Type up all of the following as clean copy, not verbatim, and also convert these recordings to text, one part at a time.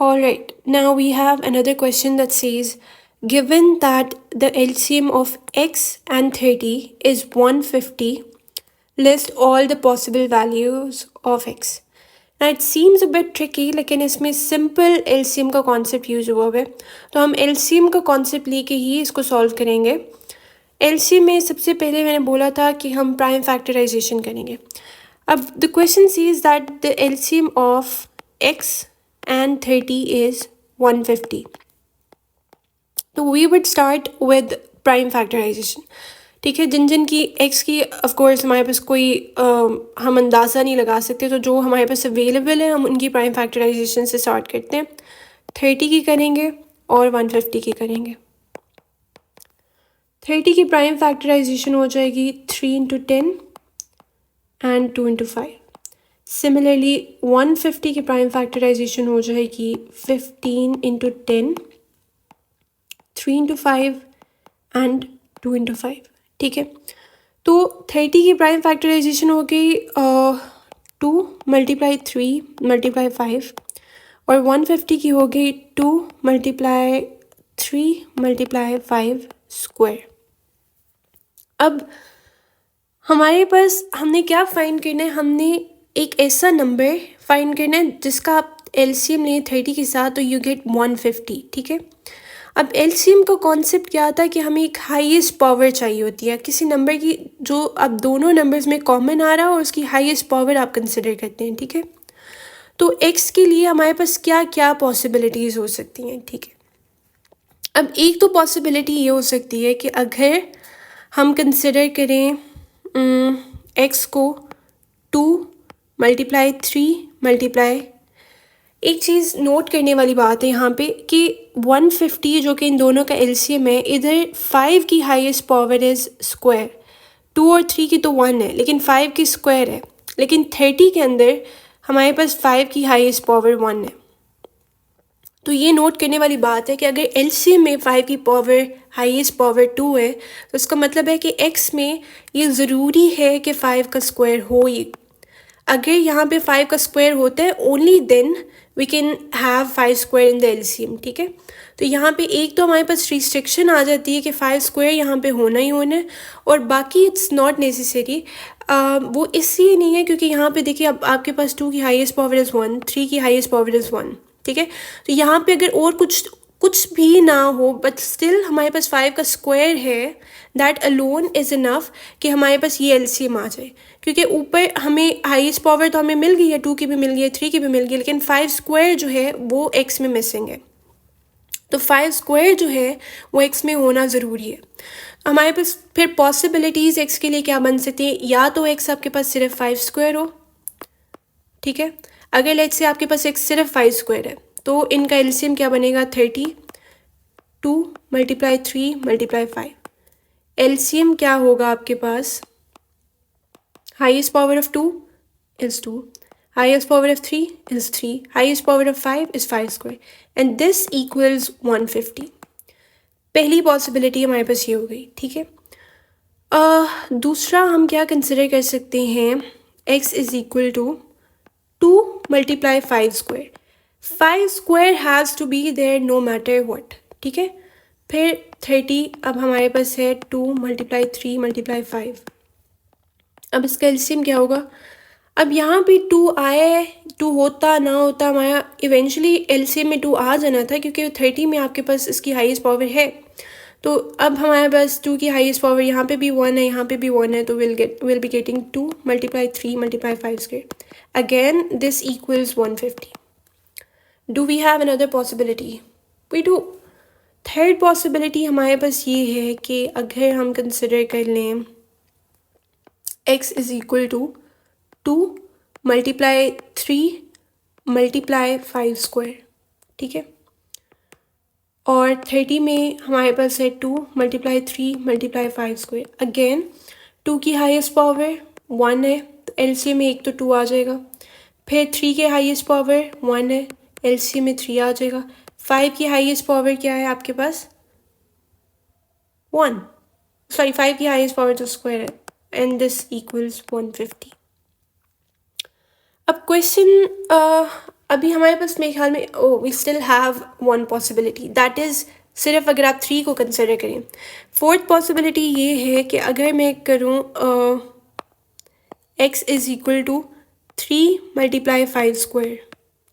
All right, now we have another question that says, given that the LCM of x and 30 is 150, list all the possible values of x. Now it seems a bit tricky, लेकिन इसमें simple LCM का concept use हुआ है, तो हम LCM का concept लेके ही इसको सॉल्व करेंगे। LCM में सबसे पहले मैंने बोला था कि हम प्राइम फैक्टराइजेशन करेंगे। अब the question says that the LCM ऑफ x and 30 is 150. तो we would start with prime factorization. ठीक है, जिन जिन की x की ऑफ कोर्स हमारे पास कोई हम अंदाज़ा नहीं लगा सकते, तो जो हमारे पास अवेलेबल है हम उनकी प्राइम फैक्टराइजेशन से स्टार्ट करते हैं। 30 की करेंगे और 150 की करेंगे। 30 की प्राइम फैक्टराइजेशन हो जाएगी 3 इंटू 10 एंड 2 इंटू 5। सिमिलरली 150 की प्राइम फैक्टराइजेशन हो जाएगी 15 इंटू 10, 3 इंटू 5 एंड 2 इंटू 5। ठीक है, तो 30 की प्राइम फैक्टराइजेशन हो गई 2 मल्टीप्लाई 3 मल्टीप्लाई 5, और 150 की हो गई 2 मल्टीप्लाई 3 मल्टीप्लाई 5 स्क्वायर। अब हमारे पास हमने क्या फाइंड करना है, हमने एक ऐसा नंबर फाइंड करना है जिसका आप LCM लें 30 के साथ तो यू गेट 150। ठीक है, अब LCM का कॉन्सेप्ट क्या था कि हमें एक हाईएस्ट पावर चाहिए होती है किसी नंबर की, जो अब दोनों नंबर्स में कॉमन आ रहा हो और उसकी हाईएस्ट पावर आप कंसिडर करते हैं। ठीक है, तो x के लिए हमारे पास क्या क्या पॉसिबिलिटीज़ हो सकती हैं। ठीक है, अब एक तो पॉसिबिलिटी ये हो सकती है कि अगर हम कंसिडर करें x को 2 मल्टीप्लाई 3 मल्टीप्लाई, एक चीज़ नोट करने वाली बात है यहाँ पे कि 150 जो कि इन दोनों का LCM है, इधर 5 की हाईएस्ट पावर इज़ स्क्वायर, 2 और 3 की तो 1 है लेकिन 5 की स्क्वायर है, लेकिन 30 के अंदर हमारे पास 5 की हाईएस्ट पावर 1 है। तो ये नोट करने वाली बात है कि अगर LCM में 5 की पावर हाईएस्ट पावर 2 है, तो इसका मतलब है कि x में ये ज़रूरी है कि 5 का स्क्वायर हो ही। अगर यहाँ पे 5 का स्क्वायर होता है only then we can have 5 square in the LCM। ठीक है, तो यहाँ पे एक तो हमारे पास रिस्ट्रिक्शन आ जाती है कि 5 स्क्वायर यहाँ पे होना ही होना है, और बाकी इट्स नॉट नेसेसरी। वो इसलिए नहीं है क्योंकि यहाँ पे देखिए अब आपके पास 2 की हाईएस्ट पावर इज़ 1, 3 की हाईएस्ट पावर इज़ 1। ठीक है, तो यहाँ पे अगर और कुछ भी ना हो बट स्टिल हमारे पास 5 का स्क्वायर है, दैट अलोन इज़ इनफ कि हमारे पास ये LCM आ जाए, क्योंकि ऊपर हमें हाईएस्ट पावर तो हमें मिल गई है, 2 की भी मिल गई है, 3 की भी मिल गई है, लेकिन 5 स्क्वायर जो है वो x में मिसिंग है। तो 5 स्क्वायर जो है वो x में होना ज़रूरी है। हमारे पास फिर पॉसिबिलिटीज़ x के लिए क्या बन सकती है, या तो x आपके पास सिर्फ 5 स्क्वायर हो। ठीक है, अगर लेट्स से आपके पास x सिर्फ 5 स्क्वायर है तो इनका LCM क्या बनेगा, 30, 2 मल्टीप्लाई 3 मल्टीप्लाई 5। LCM क्या होगा आपके पास, highest power of 2 is 2, highest power of 3 is 3, highest power of 5 is 5 square, and this equals 150। पहली पॉसिबिलिटी हमारे पास ये हो गई। ठीक है, दूसरा हम क्या कंसिडर कर सकते हैं, x is equal to 2 multiply 5 square. 5 square has to be there no matter what. ठीक है, फिर 30, अब हमारे पास है 2 मल्टीप्लाई 3 मल्टीप्लाई 5। अब इसका LCM क्या होगा, अब यहाँ पे 2 आया है, 2 होता ना होता हमारा इवेंचुअली LCM में 2 आ जाना था, क्योंकि 30 में आपके पास इसकी हाईएस्ट पावर है। तो अब हमारे पास 2 की हाईएस्ट पावर यहाँ पे भी 1 है, यहाँ पे भी 1 है, तो will be getting 2 multiply 3 multiply 5 square. Again this equals 150। Do we have another possibility, we do. Third possibility हमारे पास ये है कि अगर हम कंसिडर कर लें x is equal to 2 multiply 3 multiply 5 square. ठीक है, और 30 में हमारे पास है 2 मल्टीप्लाई 3 मल्टीप्लाई 5 स्क्वायर। अगेन 2 की हाईएस्ट पावर 1 है, तो LCM में एक तो 2 आ जाएगा। फिर 3 के हाईएस्ट पावर 1 है, LCM में 3 आ जाएगा। 5 की हाईएस्ट पावर क्या है आपके पास, 1, सॉरी 5 की हाईएस्ट पावर तो स्क्वायर है, एंड दिस इक्वल्स 150। अब क्वेश्चन अभी हमारे पास मेरे ख्याल में we still have one possibility, that is सिर्फ अगर आप 3 को कंसिडर करें। फोर्थ पॉसिबिलिटी ये है कि अगर मैं करूँ x is equal to 3 multiply 5 square,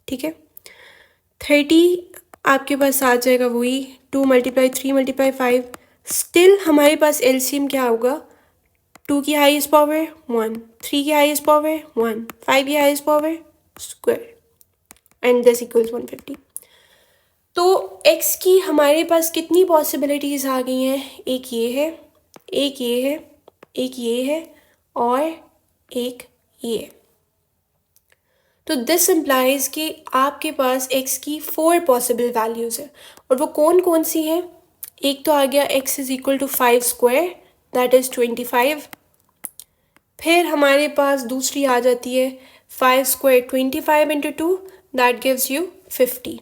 ठीक है, 30 आपके पास आ जाएगा वही 2 मल्टीप्लाई 3 मल्टीप्लाई 5। स्टिल हमारे पास एलसीएम क्या होगा, 2 की हाईएस्ट पावर 1, 3 की हाईएस्ट पावर 1, 5 की highest power square and this equals 150। तो x की हमारे पास कितनी पॉसिबिलिटीज़ आ गई हैं, एक ये है, एक ये है, एक ये है और एक ये है। तो दिस इम्प्लाइज कि आपके पास x की 4 पॉसिबल वैल्यूज़ है और वो कौन कौन सी हैं। एक तो आ गया x is equal to 5 square that is 25। फिर हमारे पास दूसरी आ जाती है 5 square 25 into 2 that gives you 50।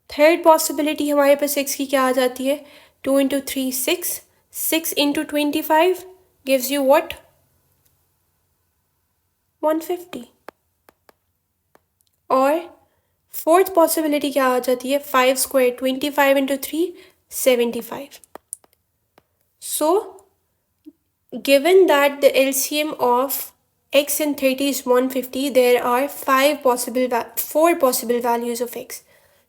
Third possibility हमारे पास x की क्या आ जाती है, 2 into 3 6, 6 into 25 gives you what 150। और फोर्थ पॉसिबिलिटी क्या आ जाती है, 5 square 25 into 3 75। So given that the LCM of x and 30 is 150, there are 4 possible values of x,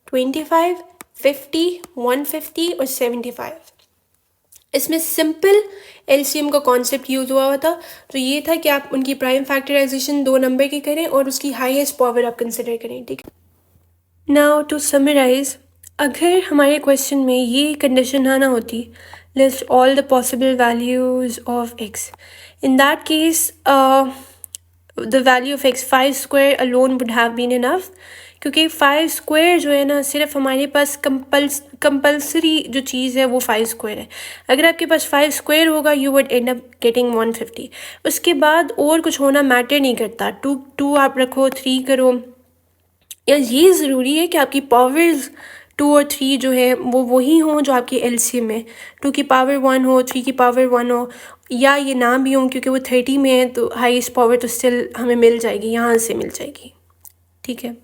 25, 50, 150 और 75। इसमें सिंपल LCM का कॉन्सेप्ट यूज़ हुआ था। तो ये था कि आप उनकी प्राइम फैक्टराइजेशन 2 नंबर की करें और उसकी हाईएस्ट पावर आप कंसिडर करें, ठीक है। नाउ टू समराइज, अगर हमारे क्वेश्चन में ये कंडीशन ना होती, list all the possible values of x, in that case the value of x 5 square alone would have been enough, क्योंकि 5 स्क्वायर जो है ना सिर्फ हमारे पास कंपल्सरी जो चीज़ है वो 5 स्क्वायर है। अगर आपके पास 5 स्क्वायर होगा you would and up getting 150। उसके बाद और कुछ होना मैटर नहीं करता, 2 आप रखो 3 करो, या ये ज़रूरी है कि आपकी पावर्स 2 और 3 जो है वो वही हों जो आपकी LCM में 2 की पावर 1 हो, 3 की पावर 1 हो, या ये ना भी हों क्योंकि वो 30 में है तो हाईएस्ट पावर तो स्टिल हमें मिल जाएगी, यहाँ से मिल जाएगी, ठीक है।